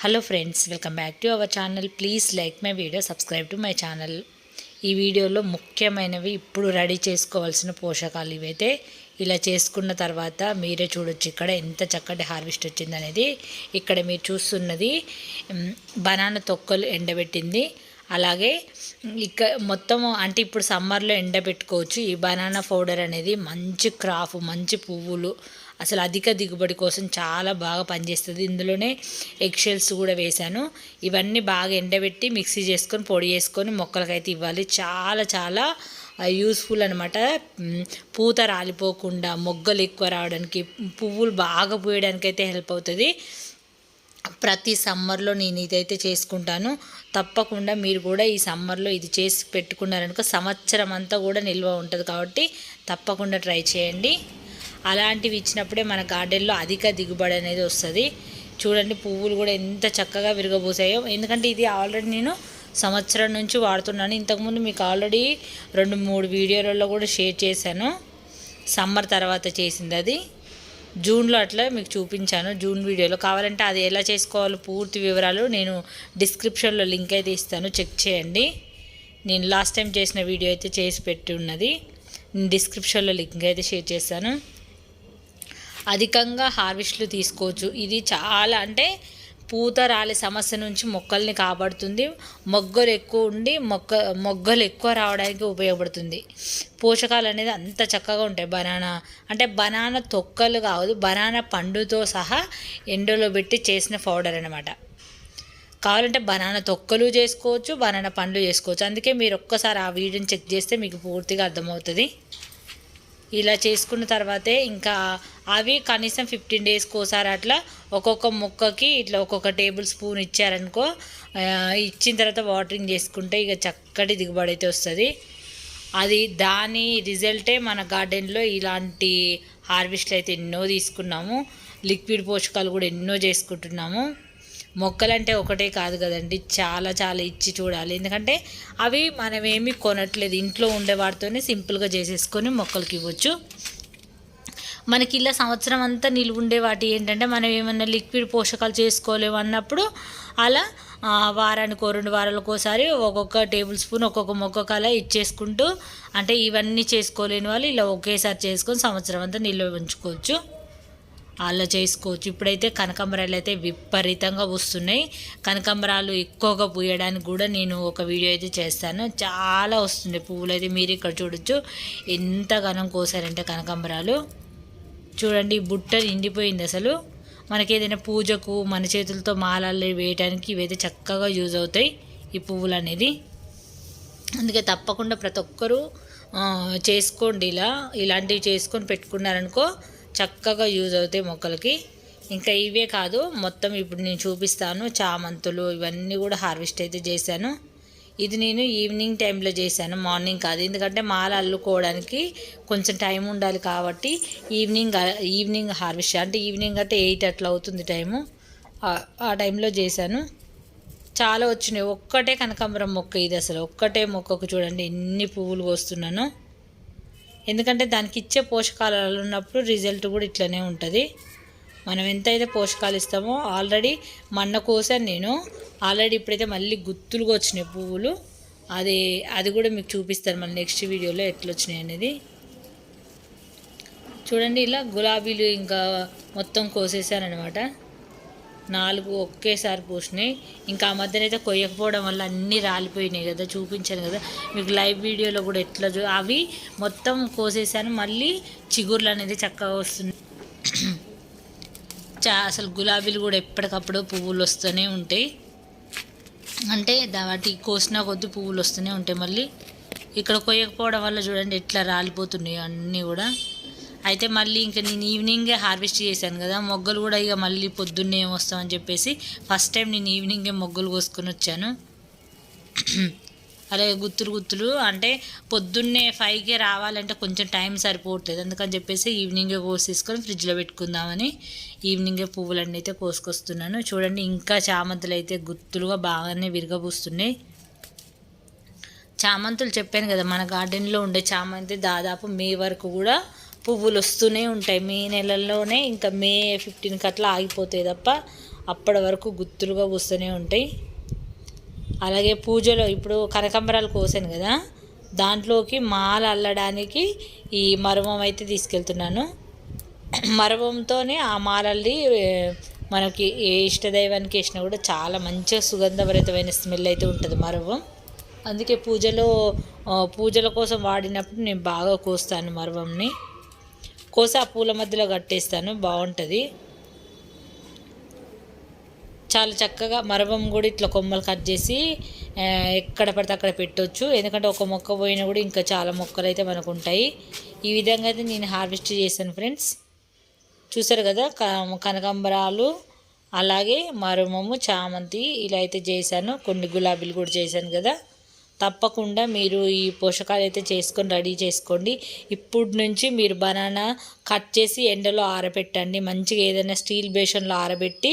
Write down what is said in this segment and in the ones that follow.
Hello friends, welcome back to our channel. Please like my video, subscribe to my channel. ఈ వీడియోలో ముఖ్యమైనవి ఇప్పుడు ready చేసుకోవాల్సిన పోషకాలు ఇవైతే ఇలా చేసుకున్న తర్వాత మీరే చూడొచ్చు ఇక్కడ ఎంత చక్కటి హార్వెస్ట్ వచ్చిందనేది. ఇక్కడ మీరు చూస్తున్నది బనానా తొక్కలు ఎండబెట్టింది. అలాగే ఇక మొత్తం అంటే ఇప్పుడు సమ్మర్లో ఎండబెట్టుకోవచ్చు. ఈ బనానా పౌడర్ అనేది మంచి క్రాఫ్, మంచి పువ్వులు, అసలు అధిక దిగుబడి కోసం చాలా బాగా పనిచేస్తుంది. ఇందులోనే ఎగ్షెల్స్ కూడా వేశాను. ఇవన్నీ బాగా ఎండబెట్టి మిక్సీ చేసుకొని పొడి చేసుకొని మొక్కలకైతే ఇవ్వాలి. చాలా చాలా యూస్ఫుల్ అనమాట. పూత రాలిపోకుండా, మొగ్గలు ఎక్కువ రావడానికి, పువ్వులు బాగా పూయడానికి అయితే హెల్ప్ అవుతుంది. ప్రతి సమ్మర్లో నేను ఇదైతే చేసుకుంటాను. తప్పకుండా మీరు కూడా ఈ సమ్మర్లో ఇది చేసి పెట్టుకున్నారనుకో సంవత్సరం అంతా కూడా నిల్వ ఉంటుంది. కాబట్టి తప్పకుండా ట్రై చేయండి. అలాంటివి ఇచ్చినప్పుడే మన గార్డెన్లో అధిక దిగుబడి అనేది వస్తుంది. చూడండి పువ్వులు కూడా ఎంత చక్కగా విరగబోసాయో. ఎందుకంటే ఇది ఆల్రెడీ నేను సంవత్సరం నుంచి వాడుతున్నాను. ఇంతకుముందు మీకు ఆల్రెడీ 2-3 వీడియోలలో కూడా షేర్ చేశాను. సమ్మర్ తర్వాత చేసింది అది జూన్లో అట్లా మీకు చూపించాను. జూన్ వీడియోలో కావాలంటే అది ఎలా చేసుకోవాలో పూర్తి వివరాలు నేను డిస్క్రిప్షన్లో లింక్ అయితే ఇస్తాను, చెక్ చేయండి. నేను లాస్ట్ టైం చేసిన వీడియో అయితే చేసి పెట్టి ఉన్నది, నేను డిస్క్రిప్షన్లో లింక్ అయితే షేర్ చేస్తాను. అధికంగా హార్వెస్ట్లు తీసుకోవచ్చు. ఇది చాలా అంటే పూత రాలే సమస్య నుంచి మొక్కల్ని కాపాడుతుంది. మొగ్గలు ఎక్కువ ఉండి మొగ్గలు ఎక్కువ రావడానికి ఉపయోగపడుతుంది. పోషకాలు అనేది అంత చక్కగా ఉంటాయి. బనానా తొక్కలు కాదు, బనానా పండుతో సహా ఎండలో పెట్టి చేసిన పౌడర్ అనమాట. కావాలంటే బనానా తొక్కలు చేసుకోవచ్చు, బనానా పండ్లు చేసుకోవచ్చు. అందుకే మీరు ఒక్కసారి ఆ వీడియోని చెక్ చేస్తే మీకు పూర్తిగా అర్థమవుతుంది. ఇలా చేసుకున్న తర్వాతే ఇంకా అవి కనీసం 15 డేస్కి ఒకసారి అట్లా ఒక్కొక్క మొక్కకి ఇట్లా ఒక్కొక్క టేబుల్ స్పూన్ ఇచ్చారనుకో, ఇచ్చిన తర్వాత వాటరింగ్ చేసుకుంటే ఇక చక్కటి దిగుబడి అయితే వస్తుంది. అది దాని రిజల్టే మన గార్డెన్లో ఇలాంటి హార్వెస్ట్లు అయితే ఎన్నో తీసుకున్నాము. లిక్విడ్ పోషకాలు కూడా ఎన్నో చేసుకుంటున్నాము. మొక్కలంటే ఒకటే కాదు కదండి, చాలా చాలా ఇచ్చి చూడాలి. ఎందుకంటే అవి మనమేమి కొనట్లేదు, ఇంట్లో ఉండే వాటితోనే సింపుల్గా చేసేసుకొని మొక్కలకి ఇవ్వచ్చు. మనకి ఇలా సంవత్సరం అంతా నిలువ ఉండే వాటి ఏంటంటే మనం ఏమన్నా లిక్విడ్ పోషకాలు చేసుకోలేము అన్నప్పుడు అలా వారానికి 2 వారాలకు ఒకసారి ఒక్కొక్క టేబుల్ స్పూన్ ఒక్కొక్క మొక్కకు అలా ఇచ్చేసుకుంటూ, అంటే ఇవన్నీ చేసుకోలేని వాళ్ళు ఇలా ఒకేసారి చేసుకొని సంవత్సరం అంతా నిల్వ ఉంచుకోవచ్చు. అలా చేసుకోవచ్చు. ఇప్పుడైతే కనకాంబరాలు అయితే విపరీతంగా వస్తున్నాయి. కనకాంబరాలు ఎక్కువగా పూయడానికి కూడా నేను ఒక వీడియో అయితే చేస్తాను. చాలా వస్తున్నాయి పువ్వులు అయితే. మీరు ఇక్కడ చూడొచ్చు ఎంత ఘనం కోసారంటే కనకాంబరాలు. చూడండి బుట్ట నిండిపోయింది. అసలు మనకి ఏదైనా పూజకు మన చేతులతో మాలలు వేయడానికి ఇవైతే చక్కగా యూజ్ అవుతాయి ఈ పువ్వులు అనేది. అందుకే తప్పకుండా ప్రతి ఒక్కరూ చేసుకోండి. ఇలాంటివి చేసుకొని పెట్టుకున్నారనుకో చక్కగా యూజ్ అవుతాయి మొక్కలకి. ఇంకా ఇవే కాదు, మొత్తం ఇప్పుడు నేను చూపిస్తాను. చామంతులు ఇవన్నీ కూడా హార్వెస్ట్ అయితే చేశాను. ఇది నేను ఈవినింగ్ టైంలో చేశాను, మార్నింగ్ కాదు. ఎందుకంటే మాల అల్లుకోవడానికి కొంచెం టైం ఉండాలి కాబట్టి ఈవినింగ్ హార్వెస్ట్, అంటే ఈవినింగ్ అంటే 8 అట్లా అవుతుంది టైము. ఆ టైంలో చేశాను. చాలా వచ్చినాయి. ఒక్కటే కనకాంబరం మొక్క ఇది. అసలు ఒక్కటే మొక్కకు చూడండి ఎన్ని పువ్వులు కోస్తున్నాను. ఎందుకంటే దానికి ఇచ్చే పోషకాలు ఉన్నప్పుడు రిజల్ట్ కూడా ఇట్లనే ఉంటుంది. మనం ఎంతైతే పోషకాలు ఇస్తామో ఆల్రెడీ మన్న కోసాను నేను. ఆల్రెడీ ఇప్పుడైతే మళ్ళీ గుత్తులుగా వచ్చినాయి పువ్వులు. అది కూడా మీకు చూపిస్తాను మళ్ళీ నెక్స్ట్ వీడియోలో ఎట్లా వచ్చినాయి అనేది. చూడండి ఇలా గులాబీలు ఇంకా మొత్తం కోసేసాను అనమాట. 4 ఒకేసారి పూసినాయి. ఇంకా ఆ మధ్యన అయితే కొయ్యకపోవడం వల్ల అన్నీ రాలిపోయినాయి కదా, చూపించాను కదా మీకు లైవ్ వీడియోలో కూడా ఎట్లా అవి మొత్తం కోసేసాను. మళ్ళీ చిగుర్లు అనేది చక్కగా వస్తుంది. అసలు గులాబీలు కూడా ఎప్పటికప్పుడు పువ్వులు వస్తూనే ఉంటాయి. అంటే వాటి కోసిన కొద్ది పువ్వులు వస్తూనే ఉంటాయి. మళ్ళీ ఇక్కడ కొయ్యకపోవడం వల్ల చూడండి ఎట్లా రాలిపోతున్నాయి అన్నీ కూడా. అయితే మళ్ళీ ఇంకా నేను ఈవినింగే హార్వెస్ట్ చేశాను కదా, మొగ్గలు కూడా ఇక మళ్ళీ పొద్దున్నే ఏమొస్తామని చెప్పేసి ఫస్ట్ టైం నేను ఈవినింగే మొగ్గలు కోసుకొని వచ్చాను. అలాగే గుత్తులు అంటే పొద్దున్నే 5కే రావాలంటే కొంచెం టైం సరిపోవట్లేదు. అందుకని చెప్పేసి ఈవినింగే కోసేసుకొని ఫ్రిడ్జ్లో పెట్టుకుందామని ఈవినింగే పువ్వులన్నీ అయితే కోసుకొస్తున్నాను. చూడండి ఇంకా చామంతులు అయితే గుత్తులుగా బాగానే విరగబూస్తున్నాయి. చామంతులు చెప్పాను కదా, మన గార్డెన్లో ఉండే చామంతి దాదాపు మే వరకు కూడా పువ్వులు వస్తూనే ఉంటాయి. మే నెలల్లోనే ఇంకా మే 15కి అట్లా ఆగిపోతాయి తప్ప అప్పటి వరకు గుత్తులుగా పూస్తూనే ఉంటాయి. అలాగే పూజలో ఇప్పుడు కనకాంబరాలు కోసాను కదా, దాంట్లోకి మాల అల్లడానికి ఈ మరవం అయితే తీసుకెళ్తున్నాను. మరవంతోనే ఆ మాలల్ని మనకి ఏ ఇష్టదైవానికి వేసినా కూడా చాలా మంచిగా సుగంధభరితమైన స్మెల్ అయితే ఉంటుంది మరవం. అందుకే పూజల కోసం వాడినప్పుడు నేను బాగా కోస్తాను మరవంని. కోసి ఆ పూల మధ్యలో కట్టేస్తాను, బాగుంటుంది. చాలా చక్కగా మరవం కూడా ఇట్లా కొమ్మలు కట్ చేసి ఎక్కడ పడితే అక్కడ పెట్టవచ్చు. ఎందుకంటే ఒక మొక్క పోయినా కూడా ఇంకా చాలా మొక్కలు అయితే మనకు ఉంటాయి. ఈ విధంగా అయితే నేను హార్వెస్ట్ చేశాను ఫ్రెండ్స్. చూసారు కదా, కనకాంబరాలు అలాగే మరమము, చామంతి ఇలా అయితే చేశాను. కొన్ని గులాబీలు కూడా చేశాను కదా. తప్పకుండా మీరు ఈ పోషకాలు అయితే చేసుకొని రెడీ చేసుకోండి. ఇప్పుడు నుంచి మీరు బనానా కట్ చేసి ఎండలో ఆరబెట్టండి. మంచిగా ఏదైనా స్టీల్ బేషన్లో ఆరబెడితే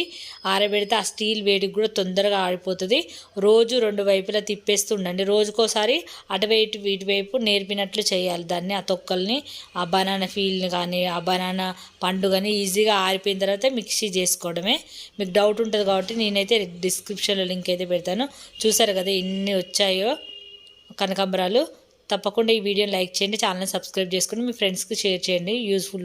ఆ స్టీల్ వేడికి కూడా తొందరగా ఆరిపోతుంది. రోజు 2 వైపులా తిప్పేస్తూ ఉండండి. రోజుకోసారి అటువైపు ఇటువైపు నేర్పినట్లు చేయాలి దాన్ని. ఆ తొక్కల్ని, ఆ బనానా ఫీల్ని కానీ ఆ బనానా పండు కానీ ఈజీగా ఆరిపోయిన తర్వాత మిక్సీ చేసుకోవడమే. మీకు డౌట్ ఉంటుంది కాబట్టి నేనైతే డిస్క్రిప్షన్లో లింక్ అయితే పెడతాను. చూసారు కదా ఎన్ని వచ్చాయో కనకాంబరాలు. తప్పకుండా ఈ వీడియోని లైక్ చేయండి, ఛానల్ని సబ్స్క్రైబ్ చేసుకొని మీ ఫ్రెండ్స్కి షేర్ చేయండి, యూస్ఫుల్ ఉంటుంది.